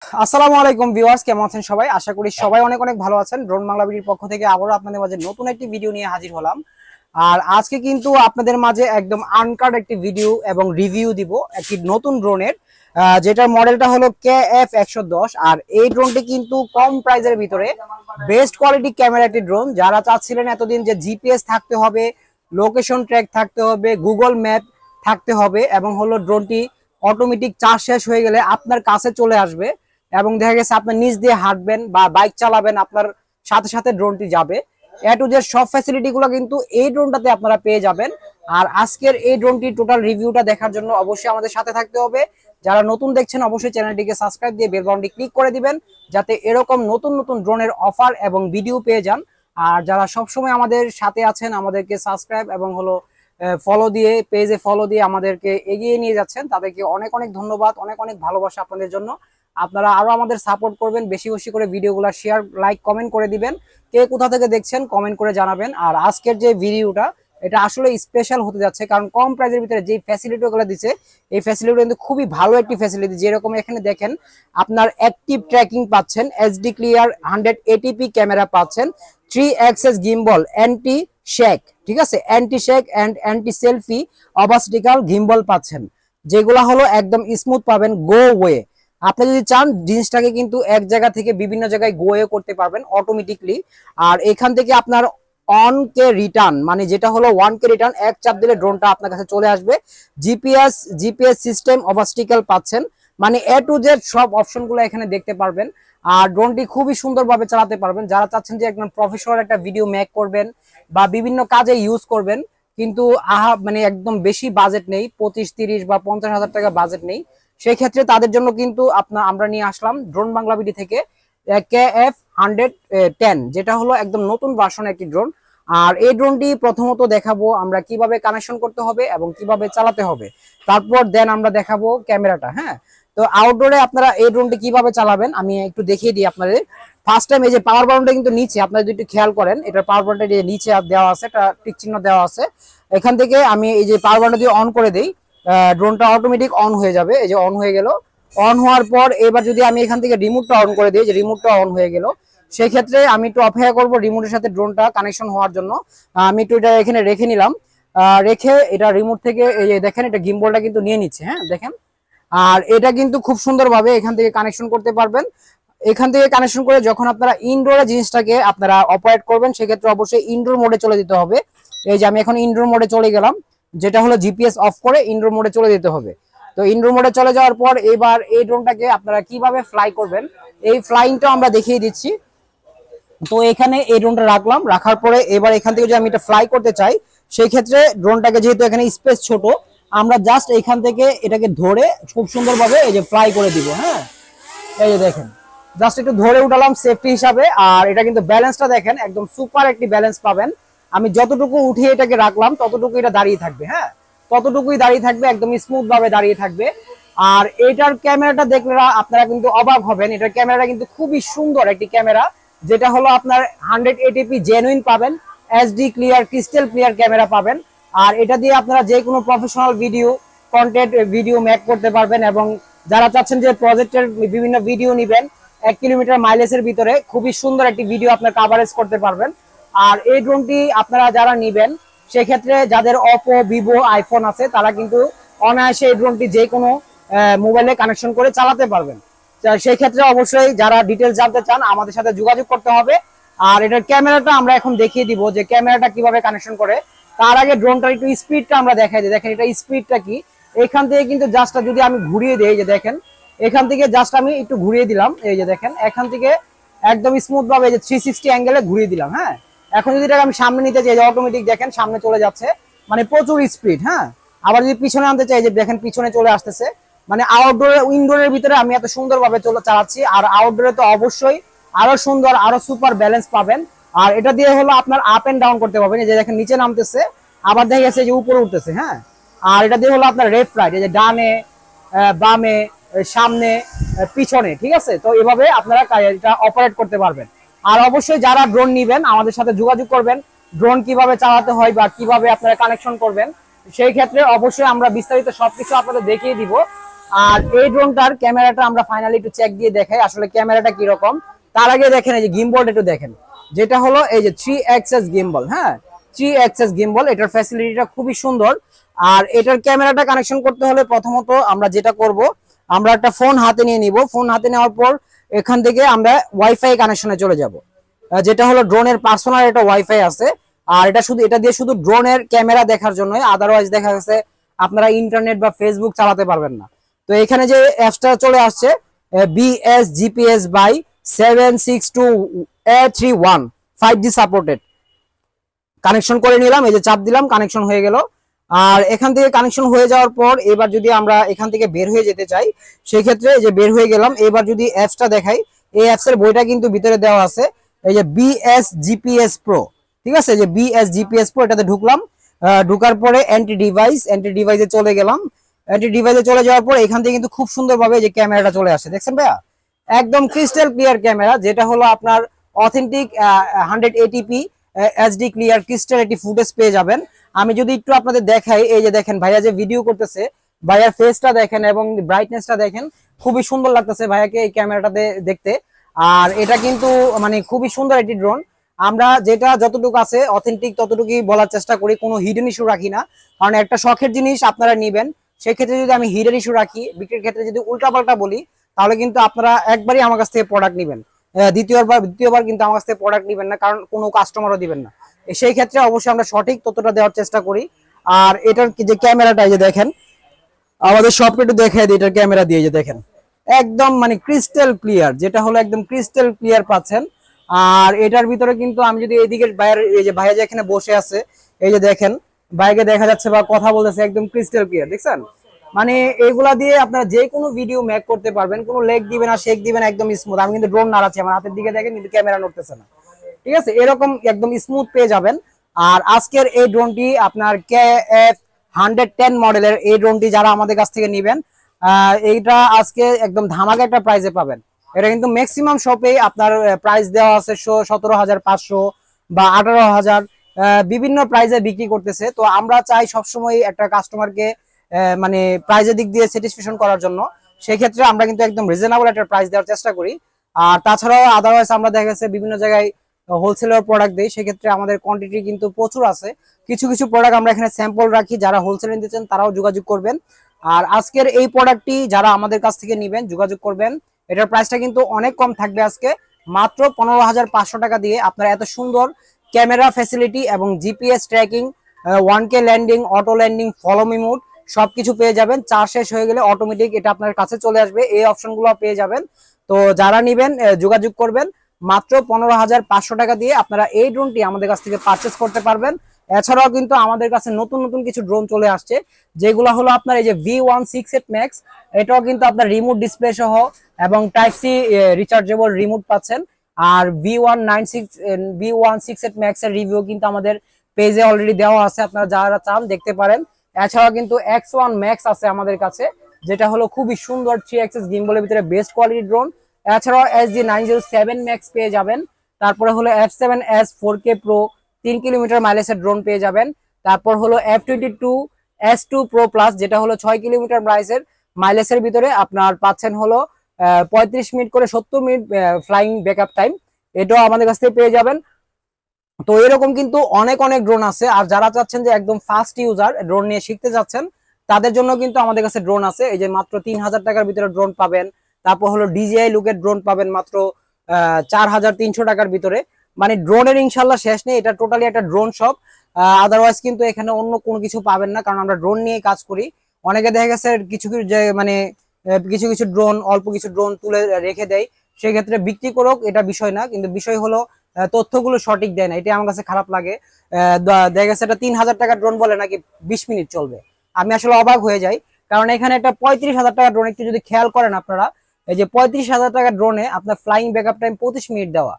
আসসালামু আলাইকুম ভিউয়ার্স, কেমন আছেন সবাই? আশা করি সবাই অনেক অনেক ভালো আছেন। ড্রোন বাংলা বিডির পক্ষ থেকে আবারও আপনাদের মাঝে নতুন একটি ভিডিও নিয়ে হাজির হলাম। আর আজকে কিন্তু আপনাদের মাঝে একদম আনকাট একটি ভিডিও এবং রিভিউ দিব একটি নতুন ড্রোনের, যেটার মডেলটা হলো KF110। আর এই ড্রোনটি কিন্তু কম প্রাইসের ভিতরে বেস্ট কোয়ালিটি ক্যামেরা একটি ড্রোন। যারা চাচ্ছিলেন এতদিন যে জিপিএস থাকতে হবে, লোকেশন ট্র্যাক থাকতে হবে, গুগল ম্যাপ থাকতে হবে এবং হলো ড্রোনটি অটোমেটিক চার্জ শেষ হয়ে গেলে আপনার কাছে চলে আসবে এবং দেখা গেছে আপনার নিচ দিয়ে হাঁটবেন বা বাইক চালাবেন, আপনার সাথে সাথে ড্রোনটি যাবে। এ টু জেড সব ফ্যাসিলিটি গুলো কিন্তু এই ড্রোনটাতে আপনারা পেয়ে যাবেন। আর আজকের এই ড্রোনটির টোটাল রিভিউটা দেখার জন্য অবশ্যই আমাদের সাথে থাকতে হবে। যারা নতুন দেখছেন অবশ্যই চ্যানেলটিকে সাবস্ক্রাইব দিয়ে বেল বাটনটি ক্লিক করে দিবেন, যাতে এরকম নতুন নতুন ড্রোনের অফার এবং ভিডিও পেয়ে যান। আর যারা সবসময় আমাদের সাথে আছেন, আমাদেরকে সাবস্ক্রাইব এবং হলো ফলো দিয়ে, পেজে ফলো দিয়ে আমাদেরকে এগিয়ে নিয়ে যাচ্ছেন, তাদেরকে অনেক অনেক ধন্যবাদ, অনেক অনেক ভালোবাসা আপনাদের জন্য। আপনারা আরো আমাদের সাপোর্ট করবেন, বেশি বেশি করে ভিডিওগুলো শেয়ার, লাইক, কমেন্ট করে দিবেন। কে কোথা থেকে দেখছেন কমেন্ট করে জানাবেন। আর আজকের যে ভিডিওটা, এটা আসলে স্পেশাল হতে যাচ্ছে, কারণ কম প্রাইসের ভিতরে যে ফ্যাসিলিটিগুলো দিচ্ছে, এই ফ্যাসিলিটি কিন্তু খুবই ভালো একটি ফ্যাসিলিটি। যেরকম এখানে দেখেন, আপনার অ্যাক্টিভ ট্র্যাকিং পাচ্ছেন, এইচডি ক্লিয়ার 180p ক্যামেরা পাচ্ছেন, 3 অ্যাক্সেস গিম্বল, অ্যান্টি শেক, ঠিক আছে, anti shake and anti selfie obstacle gimbal পাচ্ছেন, যেগুলো হলো একদম স্মুথ পাবেন, গো ওয়ে। আপনি যদি চান জিনিসটাকে কিন্তু এক জায়গা থেকে বিভিন্ন জায়গায় গোয়ে করতে পারবেন অটোমেটিকলি। আর এখান থেকে আপনার অন কে রিটার্ন, মানে যেটা হলো 1K রিটার্ন, এক চাপ দিলে ড্রোনটা আপনার কাছে চলে আসবে। জিপিএস সিস্টেম অবস্টিক্যাল পাচ্ছেন, মানে এ টু জেড সব অপশনগুলো এখানে দেখতে পারবেন। আর ড্রোনটি খুবই সুন্দরভাবে চালাতে পারবেন। যারা চাচ্ছেন যে একদম প্রফেশনাল একটা ভিডিও মেক করবেন বা বিভিন্ন কাজে ইউজ করবেন, কিন্তু মানে একদম বেশি বাজেট নেই, 25, 30 বা 50 হাজার টাকা বাজেট নেই, সেই ক্ষেত্রে তাদের জন্য কিন্তু আমরা নিয়ে আসলাম ড্রোন বাংলা বিডি থেকে KF110, যেটা হলো একদম নতুন ভার্সন একটি ড্রোন। আর এই ড্রোনটি প্রথমত দেখাবো আমরা কিভাবে কানেকশন করতে হবে এবং কিভাবে চালাতে হবে, তারপর দেন আমরা দেখাবো ক্যামেরাটা। হ্যাঁ, তো আউটডোরে আপনারা এই ড্রোনটি কিভাবে চালাবেন আমি একটু দেখিয়ে দিই আপনাদের। ফার্স্ট টাইম এই যে পাওয়ার বাটনটা কিন্তু নিচে, আপনারা যদি একটু খেয়াল করেন, এটার পাওয়ার বাটনটা নিচে দেওয়া আছে, একটা টিক চিহ্ন দেওয়া আছে। এখান থেকে আমি এই যে পাওয়ার বাটনটা দিয়ে অন করে দিই, ড্রোনটা অটোমেটিক অন হয়ে যাবে। এই যে অন হয়ে গেল। অন হওয়ার পর এবার যদি আমি এখান থেকে রিমোটটা অন করে দিই, যে রিমোটটা অন হয়ে গেল, সেই ক্ষেত্রে আমি একটু অপেক্ষা করব রিমোটের সাথে ড্রোনটা কানেকশন হওয়ার জন্য। আমি একটু এটা এখানে রেখে নিলাম। রেখে এটা রিমোট থেকে এই যে দেখেন, এটা গিম্বলটা কিন্তু নিয়ে নিচ্ছে। হ্যাঁ দেখেন, আর এটা কিন্তু খুব সুন্দরভাবে এখান থেকে কানেকশন করতে পারবেন। এখান থেকে কানেকশন করে যখন আপনারা ইনডোরে জিনিসটাকে আপনারা অপারেট করবেন, সেক্ষেত্রে অবশ্যই ইনডোর মোডে চলে দিতে হবে। এই যে আমি এখন ইনডোর মোডে চলে গেলাম, যেটা হলো জিপিএস অফ করে ইনডোর মোডে চলে যেতে হবে। তো ইনডোর মোডে চলে যাওয়ার পর এবার এই ড্রোনটাকে আপনারা কিভাবে ফ্লাই করবেন, এই ফ্লাইংটা আমরা দেখিয়ে দিচ্ছি। তো এখানে এই ড্রোনটা রাখলাম, রাখার পরে এবার এখান থেকে যদি আমি এটা ফ্লাই করতে চাই, সেই ক্ষেত্রে ড্রোনটাকে, যেহেতু এখানে স্পেস ছোট, আমরা জাস্ট এখান থেকে এটাকে ধরে খুব সুন্দরভাবে এই যে ফ্লাই করে দিব। হ্যাঁ, এই যে দেখেন, জাস্ট একটু ধরে উঠালাম সেফটি হিসাবে। আর এটা কিন্তু ব্যালেন্সটা দেখেন, একদম সুপার একটি ব্যালেন্স পাবেন। আমি যতটুকু উঠিয়ে এটাকে রাখলাম ততটুকু এটা দাঁড়িয়ে থাকবে। হ্যাঁ, ততটুকুই দাঁড়িয়ে থাকবে, একদম স্মুথ ভাবে দাঁড়িয়ে থাকবে। আর এটার ক্যামেরাটা দেখলে আপনারা কিন্তু অবাক হবেন। এটার ক্যামেরাটা কিন্তু খুবই সুন্দর একটি ক্যামেরা, যেটা হলো আপনার 180p জেনুইন পাবেন, HD clear, crystal clear camera পাবেন। আর এটা দিয়ে আপনারা যে কোনো professional video content video make করতে পারবেন। এবং যারা চাচ্ছেন যে প্রজেক্টের বিভিন্ন ভিডিও নিবেন, 1 কিলোমিটার মাইলেজের ভিতরে খুবই সুন্দর একটি ভিডিও আপনার কাভারেজ করতে পারবেন। আর এই ড্রোনটি আপনারা যারা নিবেন, সেক্ষেত্রে যাদের অপো, ভিভো, আইফোন আছে, তারা কিন্তু অনায়াসে এই ড্রোনটি যে কোনো মোবাইলে কানেকশন করে চালাতে পারবেন। সেই ক্ষেত্রে অবশ্যই যারা ডিটেলস জানতে চান আমাদের সাথে যোগাযোগ করতে হবে। আর এটার ক্যামেরাটা আমরা এখন দেখিয়ে দিব যে ক্যামেরাটা কিভাবে কানেকশন করে। তার আগে ড্রোনটার একটু স্পিডটা আমরা দেখাই দিই। দেখেন এটা স্পিডটা কি, এখান থেকে কিন্তু জাস্ট যদি আমি ঘুরিয়ে দিই, যে দেখেন এখান থেকে জাস্ট আমি একটু ঘুরিয়ে দিলাম, এই যে দেখেন এখান থেকে একদম স্মুথ ভাবে এই যে 360 অ্যাঙ্গেলে ঘুরিয়ে দিলাম। হ্যাঁ, এখন যদি এটাকে আমি সামনে নিতে চাই, যে অটোমেটিক দেখেন সামনে চলে যাচ্ছে, মানে প্রচুর স্পিড। হ্যাঁ, আবার যদি পিছনে আনতে চাই, যে দেখেন পিছনে চলে আসতেছে। মানে আউটডোরে, ইনডোরের ভিতরে আমি এত সুন্দরভাবে চালাচ্ছি। আর আউটডোরে তো অবশ্যই আরো সুন্দর, আরো সুপার ব্যালেন্স পাবেন। আর এটা দিয়ে হলো আপনার আপ এন্ড ডাউন করতে পারবেন, যে দেখেন নিচে নামতেছে, আবার দেখা গেছে যে উপরে উঠতেছে। হ্যাঁ, আর এটা দিয়ে হলো আপনার লেফট রাইট, এই যে ডানে, বামে, সামনে, পিছনে, ঠিক আছে। তো এভাবে আপনারা এটা অপারেট করতে পারবেন। আর অবশ্যই যারা ড্রোন নিবেন আমাদের সাথে যোগাযোগ করবেন, ড্রোন কিভাবে চালাতে হয় বা কিভাবে আপনারা কানেকশন করবেন, সেই ক্ষেত্রে অবশ্যই আমরা বিস্তারিত সবকিছু আপনাদের দেখিয়ে দিব। আর এই ড্রোনটার ক্যামেরাটা আমরা ফাইনালি একটু চেক দিয়ে দেখাই আসলে ক্যামেরাটা কি রকম। তার আগে দেখেন এই যে গিম্বলটা একটু দেখেন, যেটা হলো এই যে 3 অ্যাক্সেস গিম্বল। হ্যাঁ, 3 অ্যাক্সেস গিম্বল, এটার ফ্যাসিলিটিটা খুবই সুন্দর। আর এটার ক্যামেরাটা কানেকশন করতে হলে প্রথমত আমরা যেটা করব, আমরা একটা ফোন হাতে নিয়ে নিব। ফোন হাতে নেওয়ার পর এখান থেকে আমরা ওয়াইফাই কানেকশনে চলে যাব, যেটা হলো ড্রোনের পার্সোনাল একটা ওয়াইফাই আছে। আর এটা দিয়ে শুধু ড্রোনের ক্যামেরা দেখার জন্য, আদারওয়াইজ দেখা গেছে আপনারা ইন্টারনেট বা ফেসবুক চালাতে পারবেন না। তো এখানে যে অ্যাপসটা চলে আসছে BS GPS by 762A31 5G supported, connection করে নিলাম, এই যে চাপ দিলাম, কানেকশন হয়ে গেল। আর এখান থেকে কানেকশন হয়ে যাওয়ার পর এবার যদি আমরা এখান থেকে বের হয়ে যেতে চাই, সেই ক্ষেত্রে যে বের হয়ে গেলাম, এবার যদি অ্যাপসটা দেখাই, এই অ্যাপসের বইটা কিন্তু ভিতরে দেওয়া আছে, এই যে বিএস জিপিএস প্রো। ঠিক আছে, যে বিএস জিপিএস প্রো, এটাতে ঢুকলাম। ঢুকার পরে অ্যান্টি ডিভাইসে চলে গেলাম। অ্যান্টি ডিভাইসে চলে যাওয়ার পর এখান থেকে কিন্তু খুব সুন্দরভাবে যে ক্যামেরাটা চলে আসে, দেখছেন ভাইয়া, একদম ক্রিস্টাল ক্লিয়ার ক্যামেরা, যেটা হলো আপনার authentic 180p HD clear crystal একটি ফুটেজ পেয়ে যাবেন। আমি যদি একটু আপনাদের দেখাই, এই যে দেখেন ভাইয়া যে ভিডিও করতেছে, ভাইয়ার ফেসটা দেখেন এবং ব্রাইটনেসটা দেখেন, খুবই সুন্দর লাগতেছে ভাইয়াকে এই ক্যামেরাটাতে দেখতে। আর এটা কিন্তু মানে খুবই সুন্দর একটি ড্রোন। আমরা যেটা যতটুকু আছে অথেন্টিক ততটুকুই বলার চেষ্টা করি, কোনো হিডেন ইস্যু রাখি না। কারণ একটা শখের জিনিস আপনারা নিবেন, সেক্ষেত্রে যদি আমি হিডেন ইস্যু রাখি, বিক্রির ক্ষেত্রে যদি উল্টাপাল্টা বলি, তাহলে কিন্তু আপনারা একবারই আমার কাছ থেকে প্রোডাক্ট নেবেন, দ্বিতীয়বার কিন্তু আমার কাছ থেকে প্রোডাক্ট নেবেন না, কারণ কোনো কাস্টমারও দিবেন না। সেই ক্ষেত্রে অবশ্যই আমরা সঠিক তথ্যটা দেওয়ার চেষ্টা করি। আর এটার যে ক্যামেরাটা, এই যে দেখেন, আমাদের সবকে একটু দেখাই দিই, এটার ক্যামেরা দিয়ে যে দেখেন একদম মানে ক্রিস্টাল ক্লিয়ার, যেটা হলো একদম ক্রিস্টাল ক্লিয়ার পাচ্ছেন। আর এটার ভিতরে কিন্তু আমি যদি এইদিকে বাইরে, এই যে ভাইয়া যে এখানে বসে আছে, এই যে দেখেন বাইকে দেখা যাচ্ছে বা কথা বলতেছে, একদম ক্রিস্টাল ক্লিয়ার, দেখছেন? মানে এগুলা দিয়ে আপনারা যে কোনো ভিডিও মেক করতে পারবেন, কোনো লেগ দিবেন না, শেক দিবেন, একদম স্মুথ। আমি কিন্তু ড্রোন নাড়াচ্ছি, আমার হাতের দিকে দেখেন, কিন্তু ক্যামেরা নড়তেছে না। ঠিক আছে, এরকম একদম স্মুথ পেয়ে যাবেন। আর আজকের এই ড্রোনটি আপনার KF110 মডেলের এই ড্রোনটি যারা আমাদের কাছ থেকে নেবেন, এইটা আজকে একদম ধামাকা একটা প্রাইসে পাবেন। এটা কিন্তু ম্যাক্সিমাম শপে আপনার প্রাইস দেওয়া আছে 17,500 বা 18,000, বিভিন্ন প্রাইসে বিক্রি করতেছে। তো আমরা চাই সবসময় একটা কাস্টমারকে মানে প্রাইজের দিক দিয়ে স্যাটিসফ্যাকশন করার জন্য, সেই ক্ষেত্রে আমরা কিন্তু একদম রিজনেবল একটা প্রাইস দেওয়ার চেষ্টা করি। আর তাছাড়াও আদারওয়াইজ আমরা দেখা গেছে বিভিন্ন জায়গায় হোলসেলার প্রোডাক্ট দেই, সেক্ষেত্রে আমাদের কোয়ান্টিটি কিন্তু প্রচুর আছে। কিছু কিছু প্রোডাক্ট আমরা এখানে স্যাম্পল রাখি, যারা হোলসেল নিতে চান তারাও যোগাযোগ করবেন। আর আজকের এই প্রোডাক্টটি যারা আমাদের কাছ থেকে নেবেন যোগাযোগ করবেন, এটার প্রাইসটা কিন্তু অনেক কম থাকবে আজকে, মাত্র 15,500 টাকা দিয়ে আপনারা এত সুন্দর ক্যামেরা ফ্যাসিলিটি এবং GPS tracking, 1K landing, auto landing, follow me mode সবকিছু পেয়ে যাবেন। চার্জ শেষ হয়ে গেলে অটোমেটিক এটা আপনার কাছে চলে আসবে, এই অপশনগুলো পেয়ে যাবেন। তো যারা নেবেন যোগাযোগ করবেন, মাত্র 15,500 টাকা দিয়ে আপনারা এই ড্রোনটি আমাদের কাছ থেকে পারচেস করতে পারবেন। এছাড়াও কিন্তু আমাদের কাছে নতুন নতুন কিছু ড্রোন চলে আসছে, যেগুলো হলো আপনার এই যে V168 Max, এটাও কিন্তু আপনার রিমোট ডিসপ্লে সহ এবং টাইপ সি রিচার্জেবল রিমোট পাচ্ছেন। আর V168 Max এর রিভিউ কিন্তু আমাদের পেজে অলরেডি দেওয়া আছে, আপনারা যারা চান দেখতে পারেন। এছাড়াও কিন্তু X1 Max আছে আমাদের কাছে, যেটা হলো খুবই সুন্দর 3 অ্যাক্সেস গিম্বলের ভিতরে বেস্ট কোয়ালিটি ড্রোন। এছাড়াও SG907 Max পেয়ে যাবেন। তারপরে হলো F7S 4K Pro 3 kilometre মাইলেজের drone পেয়ে যাবেন। তারপর হলো F22S2 Pro Plus, যেটা হলো 6 কিলোমিটার মাইলেজের ভিতরে আপনার পাচ্ছেন হলো 35 মিনিট করে 70 মিনিট ফ্লাইং ব্যাকআপ টাইম, এটাও আমাদের কাছ থেকে পেয়ে যাবেন। তো এরকম কিন্তু অনেক অনেক ড্রোন আছে। আর যারা চাচ্ছেন যে একদম ফাস্ট ইউজার, ড্রোন নিয়ে শিখতে যাচ্ছেন, তাদের জন্য কিন্তু আমাদের কাছে ড্রোন আছে। এই যে মাত্র 3,000 টাকার ভিতরে ড্রোন পাবেন। তারপর হলো DJI লুকের ড্রোন পাবেন মাত্র 4,300 টাকার ভিতরে। মানে ড্রোনের ইনশাল্লাহ শেষ নেই, এটা টোটালি একটা ড্রোন শপ। আদারওয়াইজ কিন্তু এখানে অন্য কোনো কিছু পাবেন না, কারণ আমরা ড্রোন নিয়ে কাজ করি। অনেকে দেখা গেছে কিছু কিছু মানে কিছু কিছু ড্রোন, অল্প কিছু ড্রোন তুলে রেখে দেয়, সেক্ষেত্রে বিক্রি করুক, এটা বিষয় না, কিন্তু বিষয় হলো তথ্যগুলো সঠিক দেয় না, এটা আমার কাছে খারাপ লাগে। দেখা গেছে এটা 3,000 টাকার ড্রোন বলে নাকি 20 মিনিট চলবে, আমি আসলে অবাক হয়ে যাই। কারণ এখানে একটা 35,000 টাকার ড্রোন একটু যদি খেয়াল করেন আপনারা, এই যে 35,000 টাকার ড্রোনে আপনার ফ্লাইং ব্যাকআপ টাইম 25 মিনিট দেওয়া।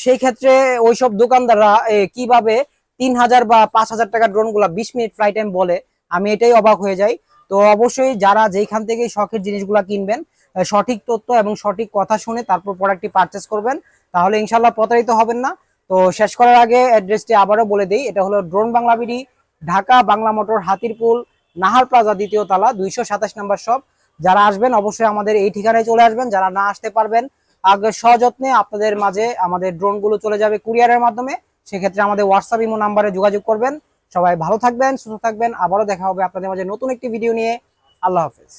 সেই ক্ষেত্রে ওইসব দোকানদাররা কিভাবে 3,000 বা 5,000 টাকার ড্রোন গুলা 20 মিনিট ফ্লাই টাইম বলে, আমি এটাই অবাক হয়ে যাই। তো অবশ্যই যারা যেখান থেকে শখের জিনিসগুলা কিনবেন, সঠিক তথ্য এবং সঠিক কথা শুনে তারপর প্রোডাক্টটি পারচেস করবেন, তাহলে ইনশাল্লাহ প্রতারিত হবেন না। তো শেষ করার আগে অ্যাড্রেসটি আবারও বলে দেই, এটা হলো drone Bangla BD, Dhaka Bangla motor, Hatirpool, Nahar plaza, দ্বিতীয় তলা, 227 নম্বর শপ। যারা আসবেন অবশ্যই আমাদের এই ঠিকানায় চলে আসবেন। যারা না আসতে পারবেন আগে সযত্নে আপনাদের মাঝে আমাদের ড্রোনগুলো চলে যাবে কুরিয়ারের মাধ্যমে। সেক্ষেত্রে আমাদের হোয়াটসঅ্যাপ ইমো নাম্বারে যোগাযোগ করবেন। সবাই ভালো থাকবেন, সুস্থ থাকবেন। আবারও দেখা হবে আপনাদের মাঝে নতুন একটি ভিডিও নিয়ে। আল্লাহ হাফেজ।